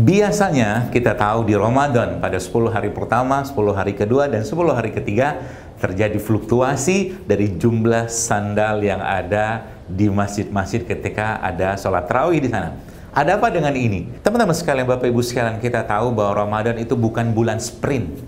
Biasanya kita tahu di Ramadan pada 10 hari pertama, 10 hari kedua, dan 10 hari ketiga terjadi fluktuasi dari jumlah sandal yang ada di masjid-masjid ketika ada sholat tarawih di sana. Ada apa dengan ini? Teman-teman sekalian, Bapak Ibu sekalian, kita tahu bahwa Ramadan itu bukan bulan sprint,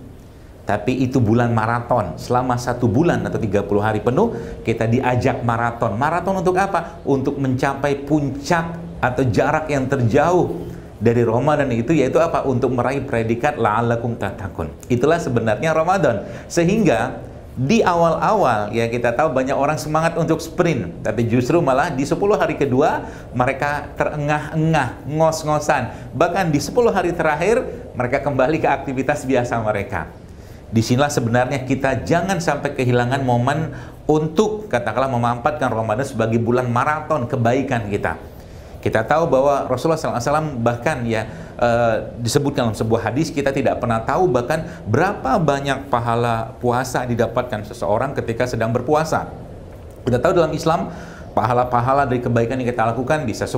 tapi itu bulan maraton. Selama 1 bulan atau 30 hari penuh, kita diajak maraton. Maraton untuk apa? Untuk mencapai puncak atau jarak yang terjauh dari Ramadan itu, yaitu apa? Untuk meraih predikat la'allakum tattaqun. Itulah sebenarnya Ramadan. Sehingga di awal-awal ya kita tahu banyak orang semangat untuk sprint, tapi justru malah di 10 hari kedua mereka terengah-engah, ngos-ngosan. Bahkan di 10 hari terakhir mereka kembali ke aktivitas biasa mereka. Disinilah sebenarnya kita jangan sampai kehilangan momen untuk katakanlah memanfaatkan Ramadan sebagai bulan maraton kebaikan kita. Kita tahu bahwa Rasulullah SAW bahkan ya disebutkan dalam sebuah hadis, kita tidak pernah tahu bahkan berapa banyak pahala puasa didapatkan seseorang ketika sedang berpuasa. Kita tahu dalam Islam pahala-pahala dari kebaikan yang kita lakukan bisa 10,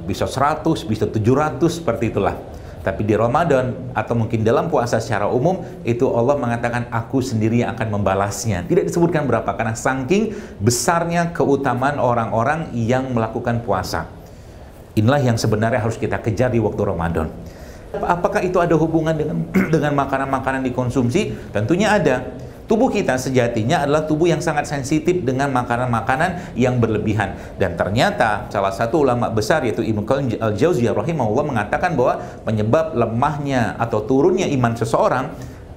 bisa 100, bisa 700, seperti itulah. Tapi di Ramadan atau mungkin dalam puasa secara umum itu Allah mengatakan aku sendiri yang akan membalasnya. Tidak disebutkan berapa karena saking besarnya keutamaan orang-orang yang melakukan puasa. Inilah yang sebenarnya harus kita kejar di waktu Ramadan. Apakah itu ada hubungan dengan makanan-makanan dikonsumsi? Tentunya ada. Tubuh kita sejatinya adalah tubuh yang sangat sensitif dengan makanan-makanan yang berlebihan. Dan ternyata salah satu ulama besar yaitu Ibnu Qayyim al-Jauziyah rahimahullah mengatakan bahwa penyebab lemahnya atau turunnya iman seseorang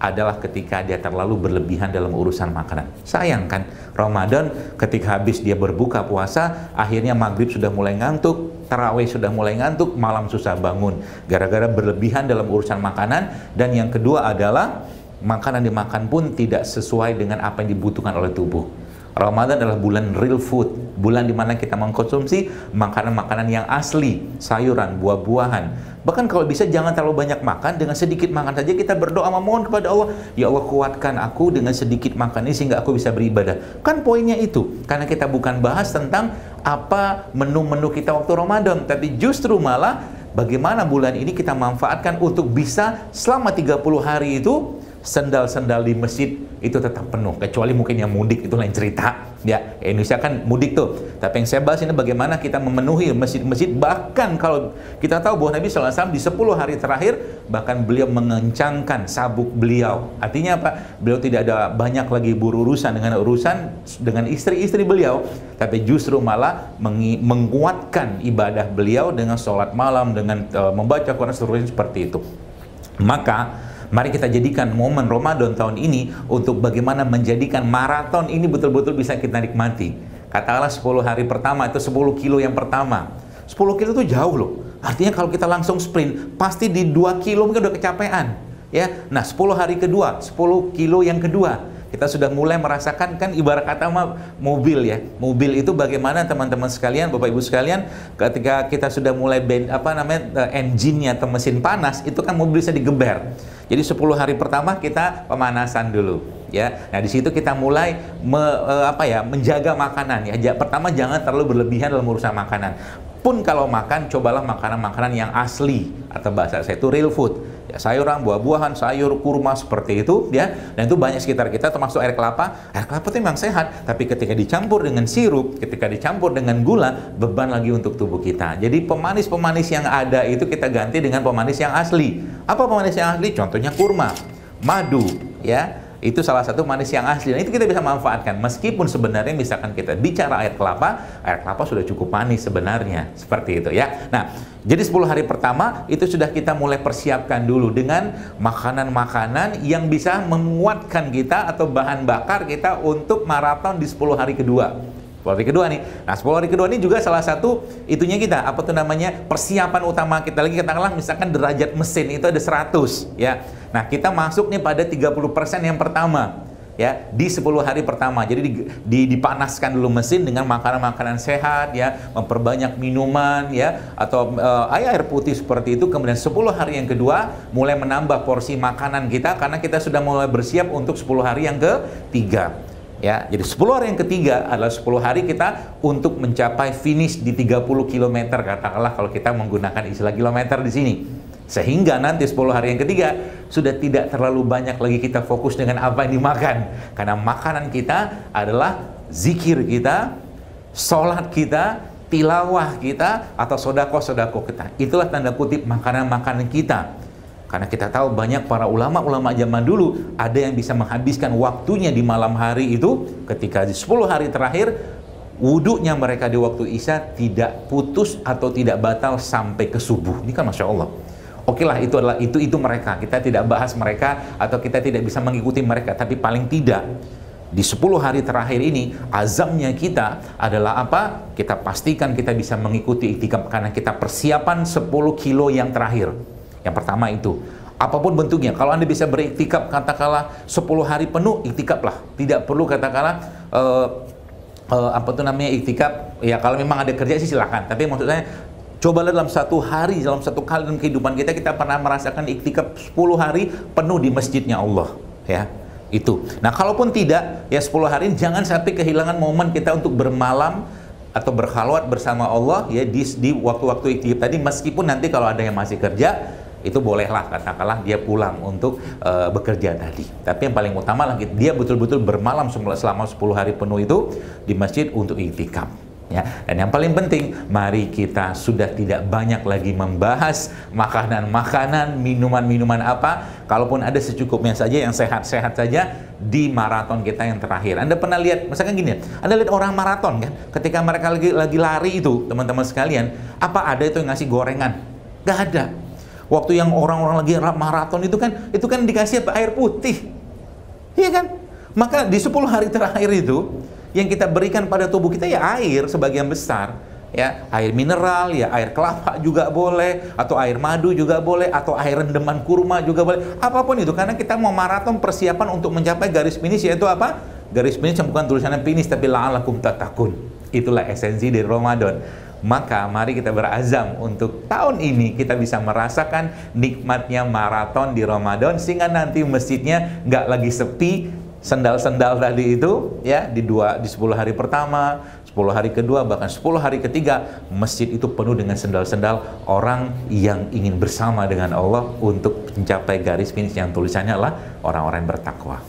adalah ketika dia terlalu berlebihan dalam urusan makanan. Sayang kan, Ramadan ketika habis dia berbuka puasa, akhirnya maghrib sudah mulai ngantuk, tarawih sudah mulai ngantuk, malam susah bangun gara-gara berlebihan dalam urusan makanan. Dan yang kedua adalah makanan dimakan pun tidak sesuai dengan apa yang dibutuhkan oleh tubuh. Ramadan adalah bulan real food, bulan dimana kita mengkonsumsi makanan-makanan yang asli, sayuran, buah-buahan. Bahkan kalau bisa jangan terlalu banyak makan, dengan sedikit makan saja kita berdoa memohon kepada Allah, ya Allah kuatkan aku dengan sedikit makan ini sehingga aku bisa beribadah. Kan poinnya itu, karena kita bukan bahas tentang apa menu-menu kita waktu Ramadan, tapi justru malah bagaimana bulan ini kita manfaatkan untuk bisa selama 30 hari itu sendal-sendal di masjid itu tetap penuh, kecuali mungkin yang mudik itu lain cerita ya. Indonesia kan mudik tuh, tapi yang saya bahas ini bagaimana kita memenuhi masjid-masjid. Bahkan kalau kita tahu bahwa Nabi SAW di 10 hari terakhir bahkan beliau mengencangkan sabuk beliau. Artinya apa? Beliau tidak ada banyak lagi berurusan dengan istri-istri beliau, tapi justru malah menguatkan ibadah beliau dengan sholat malam, dengan membaca Quran seterusnya seperti itu. Maka mari kita jadikan momen Ramadan tahun ini untuk bagaimana menjadikan maraton ini betul-betul bisa kita nikmati. Katakanlah 10 hari pertama itu 10 kilo yang pertama. 10 kilo itu jauh loh. Artinya kalau kita langsung sprint, pasti di 2 kilo mungkin udah kecapean. Ya, nah 10 hari kedua, 10 kilo yang kedua. Kita sudah mulai merasakan, kan ibarat kata mobil ya. Mobil itu bagaimana teman-teman sekalian, Bapak Ibu sekalian, ketika kita sudah mulai engine-nya atau mesin panas, itu kan mobil bisa digeber. Jadi 10 hari pertama kita pemanasan dulu ya. Nah, di situ kita mulai menjaga makanan ya. Pertama jangan terlalu berlebihan dalam urusan makanan. Pun kalau makan, cobalah makanan-makanan yang asli atau bahasa saya itu real food. Ya, sayuran, buah-buahan, sayur, kurma seperti itu ya. Dan itu banyak sekitar kita, termasuk air kelapa. Air kelapa itu memang sehat, tapi ketika dicampur dengan sirup, ketika dicampur dengan gula, beban lagi untuk tubuh kita. Jadi pemanis-pemanis yang ada itu kita ganti dengan pemanis yang asli. Apa pemanis yang asli? Contohnya kurma, madu ya. Itu salah satu manis yang asli. Nah, itu kita bisa manfaatkan. Meskipun sebenarnya misalkan kita bicara air kelapa sudah cukup manis sebenarnya. Seperti itu ya. Nah, jadi 10 hari pertama itu sudah kita mulai persiapkan dulu dengan makanan-makanan yang bisa menguatkan kita atau bahan bakar kita untuk maraton di 10 hari kedua. 10 hari kedua nih. Nah, 10 hari kedua ini juga salah satu itunya kita, persiapan utama kita lagi. Katakanlah misalkan derajat mesin itu ada 100 ya. Nah, kita masuk nih pada 30% yang pertama ya, di 10 hari pertama. Jadi dipanaskan dulu mesin dengan makanan-makanan sehat ya, memperbanyak minuman ya, atau air putih seperti itu. Kemudian 10 hari yang kedua mulai menambah porsi makanan kita karena kita sudah mulai bersiap untuk 10 hari yang ketiga. Ya, jadi 10 hari yang ketiga adalah 10 hari kita untuk mencapai finish di 30 km katakanlah kalau kita menggunakan istilah kilometer di sini. Sehingga nanti 10 hari yang ketiga sudah tidak terlalu banyak lagi kita fokus dengan apa yang dimakan. Karena makanan kita adalah zikir kita, sholat kita, tilawah kita, atau sodako-sodako kita. Itulah tanda kutip makanan-makanan kita. Karena kita tahu banyak para ulama-ulama zaman dulu ada yang bisa menghabiskan waktunya di malam hari itu ketika di 10 hari terakhir wudunya mereka di waktu Isya tidak putus atau tidak batal sampai ke subuh. Ini kan Masya Allah. Oke lah, itu mereka. Kita tidak bahas mereka atau kita tidak bisa mengikuti mereka, tapi paling tidak di 10 hari terakhir ini azamnya kita adalah apa? Kita pastikan kita bisa mengikuti iktikaf karena kita persiapan 10 kilo yang terakhir. Yang pertama itu, apapun bentuknya. Kalau Anda bisa beriktikaf katakanlah 10 hari penuh, iktikaf lah. Tidak perlu katakanlah iktikaf. Ya kalau memang ada kerja sih silakan. Tapi maksud saya cobalah dalam satu hari, dalam satu kali dalam kehidupan kita pernah merasakan iktikaf 10 hari penuh di masjidnya Allah, ya. Itu. Nah, kalaupun tidak, ya 10 hari jangan sampai kehilangan momen kita untuk bermalam atau berkhalwat bersama Allah ya di waktu-waktu iktikaf tadi, meskipun nanti kalau ada yang masih kerja itu bolehlah katakanlah dia pulang untuk bekerja tadi. Tapi yang paling utama lagi dia betul-betul bermalam selama 10 hari penuh itu di masjid untuk iktikaf. Ya, dan yang paling penting, mari kita sudah tidak banyak lagi membahas makanan-makanan, minuman-minuman apa. Kalaupun ada secukupnya saja, yang sehat-sehat saja di maraton kita yang terakhir. Anda pernah lihat, misalkan gini, Anda lihat orang maraton kan, ketika mereka lagi lari itu, teman-teman sekalian, apa ada itu yang ngasih gorengan? Gak ada. Waktu yang orang-orang lagi maraton itu kan dikasih air putih, iya kan? Maka di 10 hari terakhir itu yang kita berikan pada tubuh kita ya air sebagian besar, ya air mineral, ya air kelapa juga boleh, atau air madu juga boleh, atau air rendeman kurma juga boleh, apapun itu, karena kita mau maraton persiapan untuk mencapai garis finish, yaitu apa? Garis finish yang bukan tulisannya finish tapi la'alakum tattaqun. Itulah esensi dari Ramadan. Maka mari kita berazam untuk tahun ini kita bisa merasakan nikmatnya maraton di Ramadan, sehingga nanti masjidnya nggak lagi sepi. Sendal-sendal tadi itu ya di 10 hari pertama, 10 hari kedua, bahkan 10 hari ketiga masjid itu penuh dengan sendal-sendal orang yang ingin bersama dengan Allah untuk mencapai garis finish yang tulisannya adalah orang-orang yang bertakwa.